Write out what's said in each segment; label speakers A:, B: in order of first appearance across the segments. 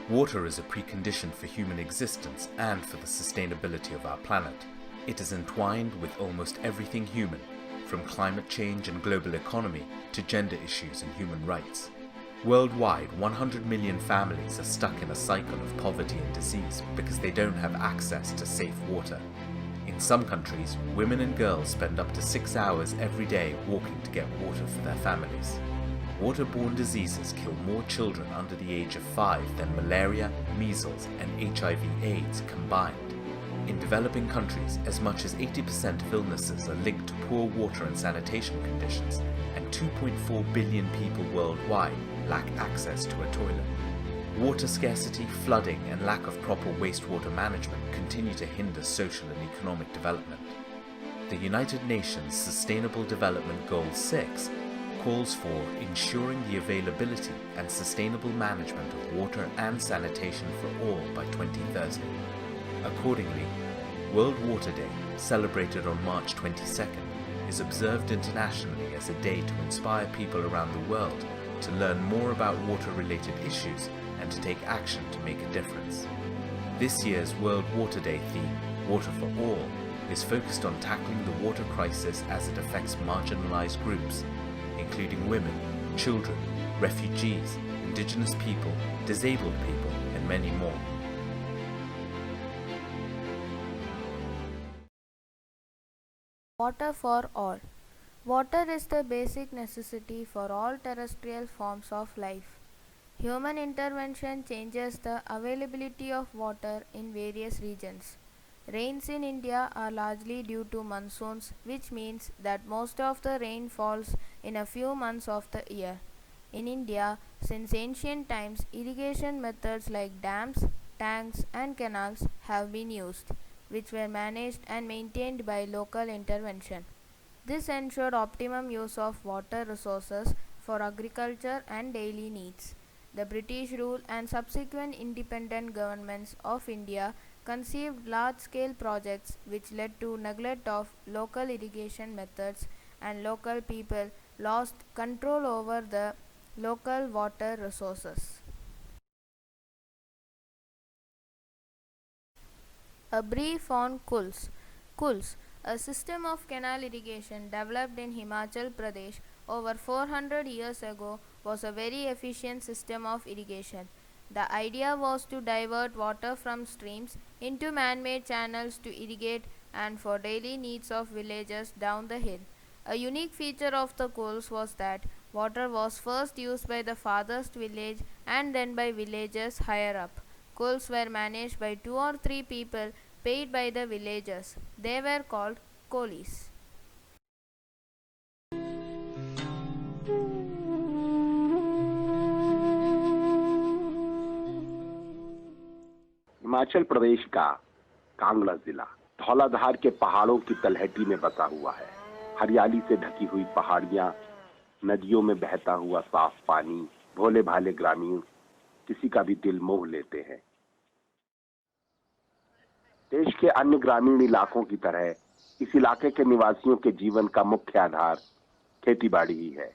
A: Water is a precondition for human existence and for the sustainability of our planet. It is entwined with almost everything human, from climate change and global economy to gender issues and human rights. Worldwide, 100 million families are stuck in a cycle of poverty and disease because they don't have access to safe water. In some countries, women and girls spend up to 6 hours every day walking to get water for their families. Waterborne diseases kill more children under the age of 5 than malaria, measles, and HIV/AIDS combined. In developing countries, as much as 80% of illnesses are linked to poor water and sanitation conditions, and 2.4 billion people worldwide lack access to a toilet. Water scarcity, flooding, and lack of proper wastewater management continue to hinder social and economic development. The United Nations Sustainable Development Goal 6 calls for ensuring the availability and sustainable management of water and sanitation for all by 2030. Accordingly, World Water Day, celebrated on March 22nd, is observed internationally as a day to inspire people around the world to learn more about water-related issues and to take action to make a difference. This year's World Water Day theme, Water for All, is focused on tackling the water crisis as it affects marginalized groups, including women, children, refugees, indigenous people, disabled people, and many more.
B: Water for all. Water is the basic necessity for all terrestrial forms of life. Human intervention changes the availability of water in various regions. Rains in India are largely due to monsoons, which means that most of the rain falls in a few months of the year. In India, since ancient times, irrigation methods like dams, tanks, and canals have been used, which were managed and maintained by local intervention. This ensured optimum use of water resources for agriculture and daily needs. The British rule and subsequent independent governments of India conceived large-scale projects which led to neglect of local irrigation methods, and local people lost control over the local water resources. A brief on Kuls. Kuls, a system of canal irrigation developed in Himachal Pradesh over 400 years ago, was a very efficient system of irrigation. The idea was to divert water from streams into man-made channels to irrigate and for daily needs of villagers down the hill. A unique feature of the Kuls was that water was first used by the farthest village and then by villagers higher up. Kuls were managed by 2 or 3 people paid by the villagers. They were called coolies.
C: Himachal Pradesh का कांगड़ा जिला धौलाधार के पहाड़ों की तलहटी में बसा हुआ है। हरियाली से ढकी हुई पहाड़ियां, नदियों में बहता हुआ साफ पानी, भोले भाले ग्रामीण किसी का भी दिल मोह लेते हैं। देश के अन्य ग्रामीण इलाकों की तरह इस इलाके के निवासियों के जीवन का मुख्य आधार खेतीबाड़ी ही है।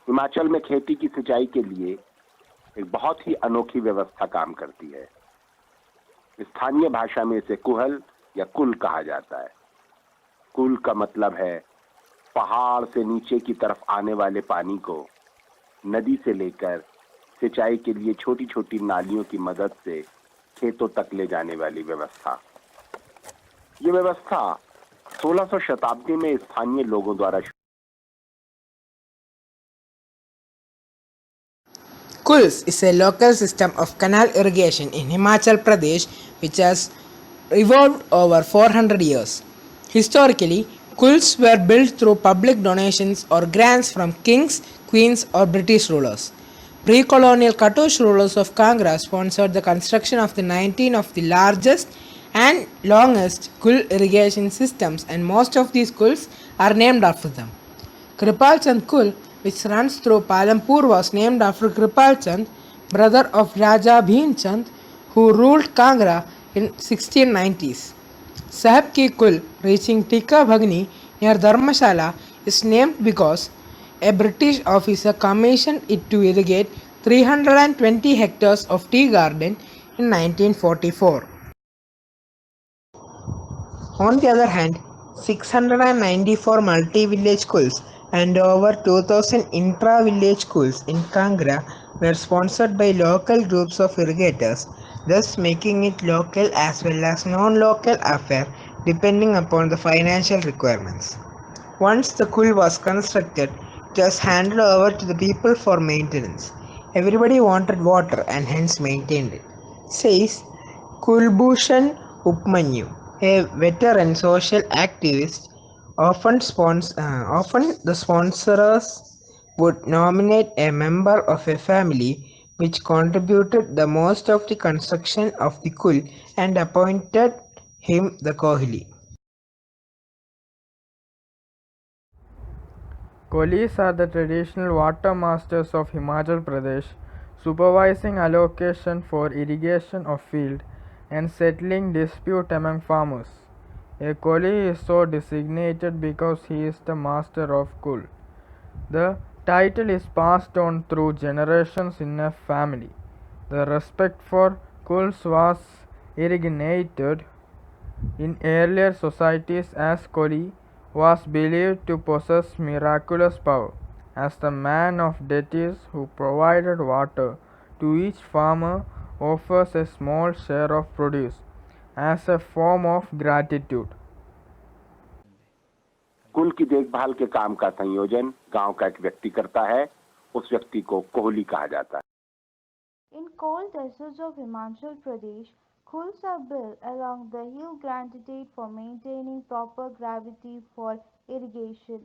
C: हिमाचल में खेती की सिंचाई के लिए एक बहुत ही अनोखी व्यवस्था काम करती है। स्थानीय भाषा में इसे कुहल या कुल कहा जाता है। कुल का मतलब है पहाड़ से नीचे की तरफ आने वाले पानी को नदी से लेकर सिंचाई के लिए छोटी छोटी नालियों की मदद से खेतों तक ले जाने वाली व्यवस्था। ये व्यवस्था 1600 शताब्दी में स्थानीय लोगों द्वारा
D: Kuls is a local system of canal irrigation in Himachal Pradesh which has evolved over 400 years. Historically, Kuls were built through public donations or grants from kings, queens or British rulers. Pre-colonial Katush rulers of Kangra sponsored the construction of the 19 of the largest and longest Kul irrigation systems, and most of these Kuls are named after them. Kripal Chand Kul, which runs through Palampur, was named after Kripal Chand, brother of Raja Bhimchand, who ruled Kangra in 1690s. Sahib ki Kul, reaching Tika Bhagni near Dharmashala, is named because a British officer commissioned it to irrigate 320 hectares of tea garden in 1944. On the other hand, 694 multi-village schools and over 2000 intra-village schools in Kangra were sponsored by local groups of irrigators, thus making it local as well as non-local affair depending upon the financial requirements. Once the kul was constructed, it was handed over to the people for maintenance. Everybody wanted water and hence maintained it, says Kulbhushan Upmanyu, a veteran social activist. Often the sponsors would nominate a member of a family which contributed the most of the construction of the kul and appointed him the Kohli.
E: Colis are the traditional water masters of Himachal Pradesh, supervising allocation for irrigation of field and settling dispute among farmers. A Koli is so designated because he is the master of Kul. The title is passed on through generations in a family. The respect for Kuls was irrigated in earlier societies as Koli was believed to possess miraculous power, as the man of deities who provided water to each farmer offers a small share of produce as a form of gratitude.
C: कुल की देखभाल के काम का संयोजन गांव का एक व्यक्ति करता है, उस व्यक्ति को कोहली कहा जाता है.
B: In cold deserts of Himachal Pradesh, khurs are built along the hill granite for maintaining proper gravity for irrigation.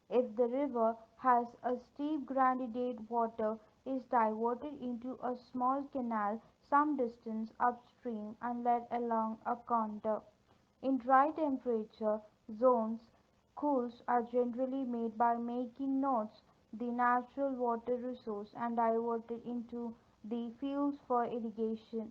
B: If the river has a steep granite, water is diverted into a small canal some distance upstream and led along a contour. In dry temperature zones, khurs are generally made by making knots the natural water resource and diverted into the fields for irrigation.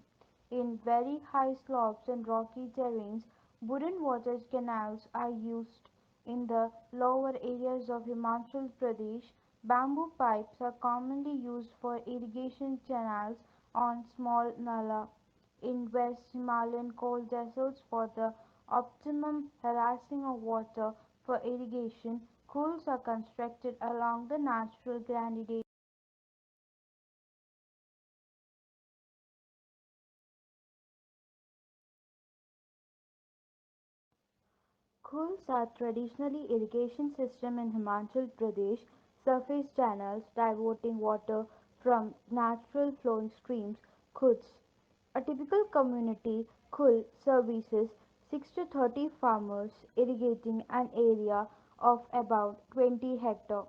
B: In very high slopes and rocky terrains, wooden water canals are used. In the lower areas of Himachal Pradesh, bamboo pipes are commonly used for irrigation channels on small nala. In West Himalayan cold deserts, for the optimum harassing of water for irrigation, khurs are constructed along the natural granite. Khurs are traditionally irrigation system in Himachal Pradesh, surface channels diverting water from natural flowing streams. Khuds. A typical community khul services 6 to 30 farmers irrigating an area of about 20 hectares.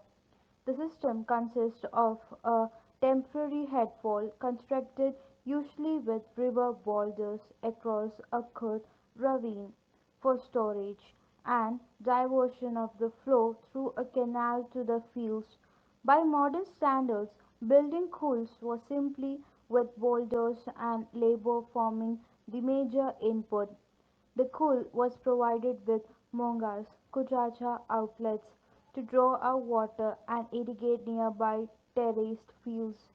B: The system consists of a temporary headwall constructed usually with river boulders across a khur ravine for storage and diversion of the flow through a canal to the fields. By modern standards, building khurs was simply with boulders and labor forming the major input. The khul was provided with mongas (kuchacha) outlets to draw out water and irrigate nearby terraced fields.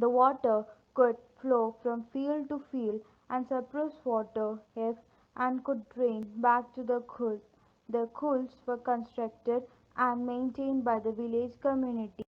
B: The water could flow from field to field and surplus water if and could drain back to the khul. The khuls were constructed and maintained by the village community.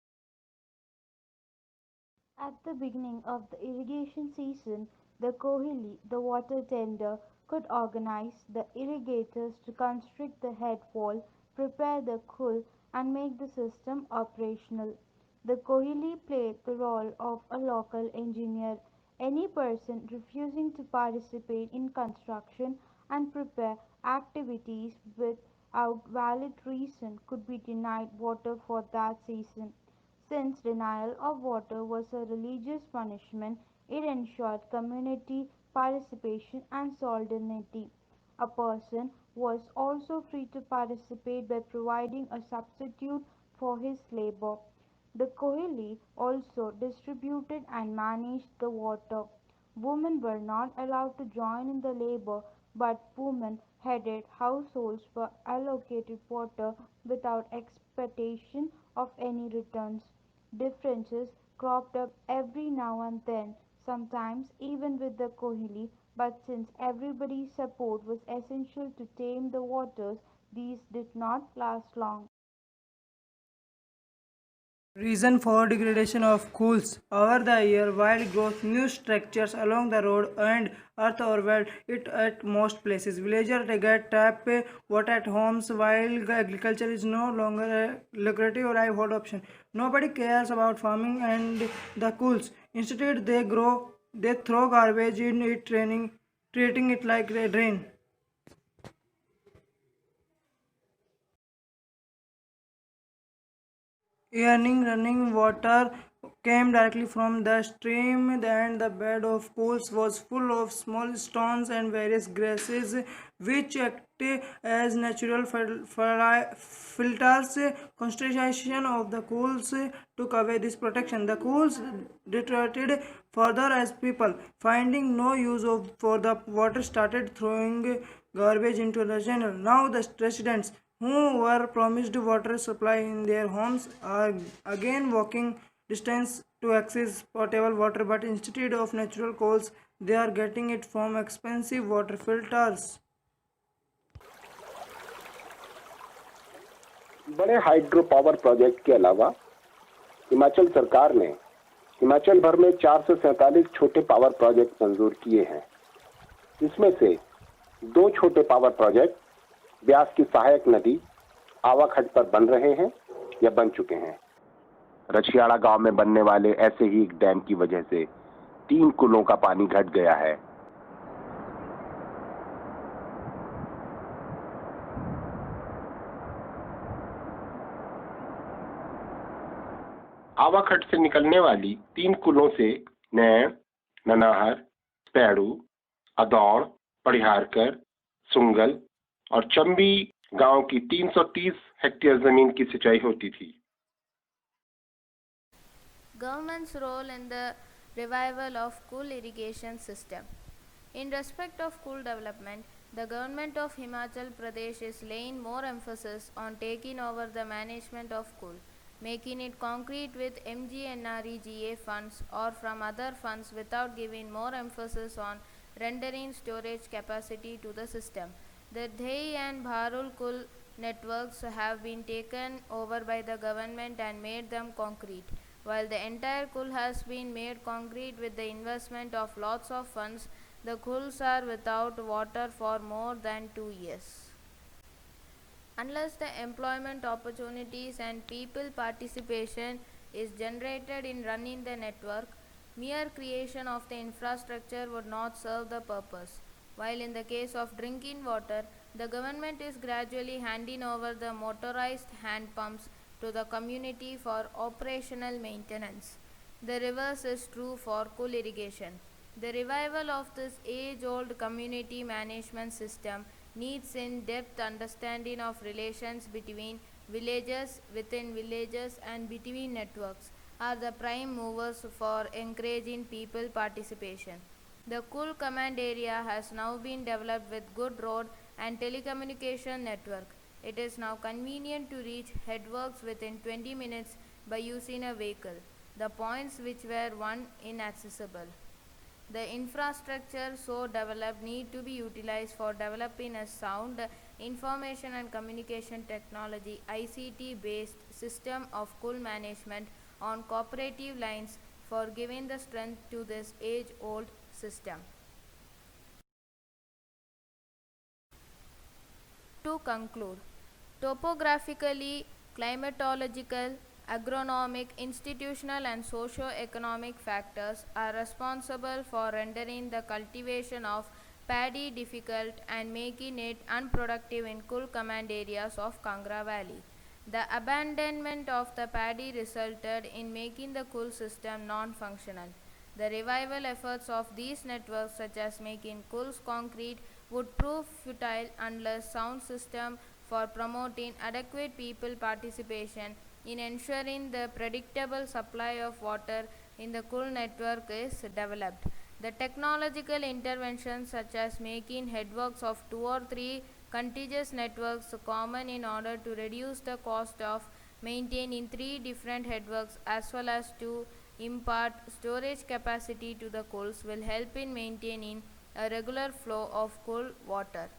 B: At the beginning of the irrigation season, the Kohili, the water tender, could organize the irrigators to construct the head wall, prepare the khul, and make the system operational. The Kohili played the role of a local engineer. Any person refusing to participate in construction and prepare activities without valid reason could be denied water for that season. Since denial of water was a religious punishment, it ensured community participation and solidarity. A person was also free to participate by providing a substitute for his labor.
F: The Kohili also distributed and managed the water. Women were not allowed to join in the labor, but women headed households were allocated water without expectation of any returns. Differences cropped up every now and then, sometimes even with the Kohili, but since everybody's support was essential to tame the waters, these did not last long.
G: Reason for degradation of cools. Over the year, wild growth, new structures along the road and earth overwhelmed it at most places. Villagers get tap water at homes while agriculture is no longer a lucrative or livelihood option. Nobody cares about farming and the cools. Instead, they throw garbage in it, treating it like a drain. Earning running water came directly from the stream, and the bed of pools was full of small stones and various grasses, which acted as natural filters. Concentration of the pools took away this protection. The pools deteriorated further as people, finding no use for the water, started throwing garbage into the channel. Now the residents who were promised water supply in their homes are again walking distance to access potable water, but instead of natural coals they are getting it from expensive water filters.
C: बड़े hydro power project के अलावा हिमाचल सरकार ने हिमाचल भर में 447 छोटे power project मंजूर किए हैं। इसमें से 2 छोटे पावर प्रोजेक्ट ब्यास की सहायक नदी आवाखट पर बन रहे हैं या बन चुके हैं। रछियाड़ा गांव में बनने वाले ऐसे ही एक डैम की वजह से 3 कुलों का पानी घट गया है। आवाखट से निकलने वाली 3 कुलों से नैण, ननाहर, पैड़ू, अदौड़, परिहारकर, सुंगल और चंबी गांव की 330 हेक्टेयर जमीन की सिंचाई होती थी।
B: Government's role in the revival of Kul irrigation system. In respect of Kul development, the government of Himachal Pradesh is laying more emphasis on taking over the management of Kul, making it concrete with MGNREGA funds or from other funds without giving more emphasis on rendering storage capacity to the system. The Dhei and Bharul Kul networks have been taken over by the government and made them concrete. While the entire Kul has been made concrete with the investment of lots of funds, the Kuls are without water for more than 2 years. Unless the employment opportunities and people participation is generated in running the network, mere creation of the infrastructure would not serve the purpose. While in the case of drinking water, the government is gradually handing over the motorized hand pumps to the community for operational maintenance. The reverse is true for Kul irrigation. The revival of this age-old community management system needs in-depth understanding of relations between villages, within villages and between networks are the prime movers for encouraging people participation. The Kul command area has now been developed with good road and telecommunication network. It is now convenient to reach headworks within 20 minutes by using a vehicle, the points which were once inaccessible. The infrastructure so developed need to be utilized for developing a sound information and communication technology ICT based system of Kul management on cooperative lines for giving the strength to this age old system. To conclude, topographically, climatological, agronomic, institutional and socio-economic factors are responsible for rendering the cultivation of paddy difficult and making it unproductive in Kul command areas of Kangra Valley. The abandonment of the paddy resulted in making the Kul system non-functional. The revival efforts of these networks, such as making Kuls concrete, would prove futile unless sound system for promoting adequate people participation in ensuring the predictable supply of water in the KUL network is developed. The technological interventions such as making networks of 2 or 3 contiguous networks common in order to reduce the cost of maintaining 3 different networks as well as to impart storage capacity to the KULs will help in maintaining a regular flow of KUL water.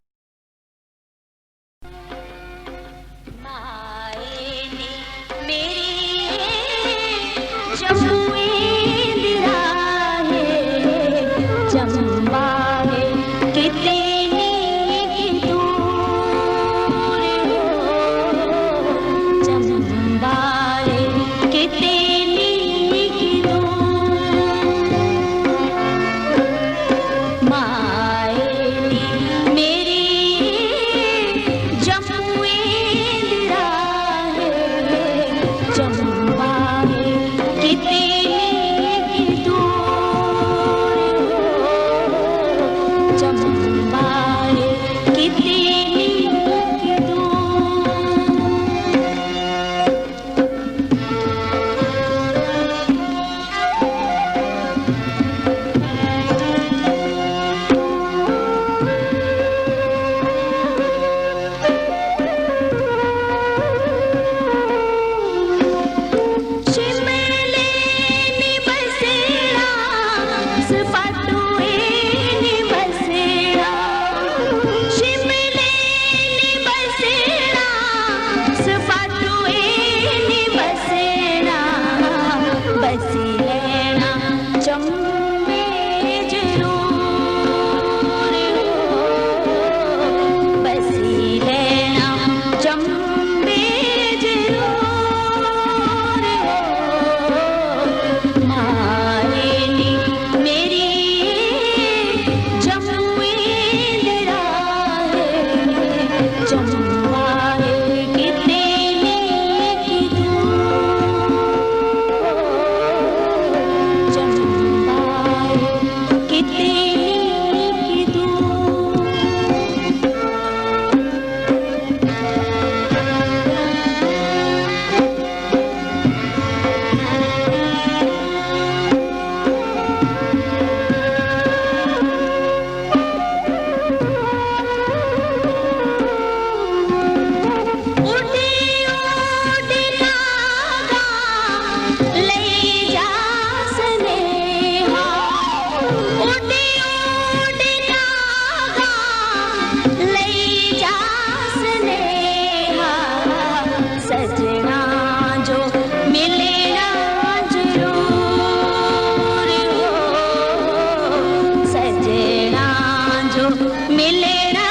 H: मिलेना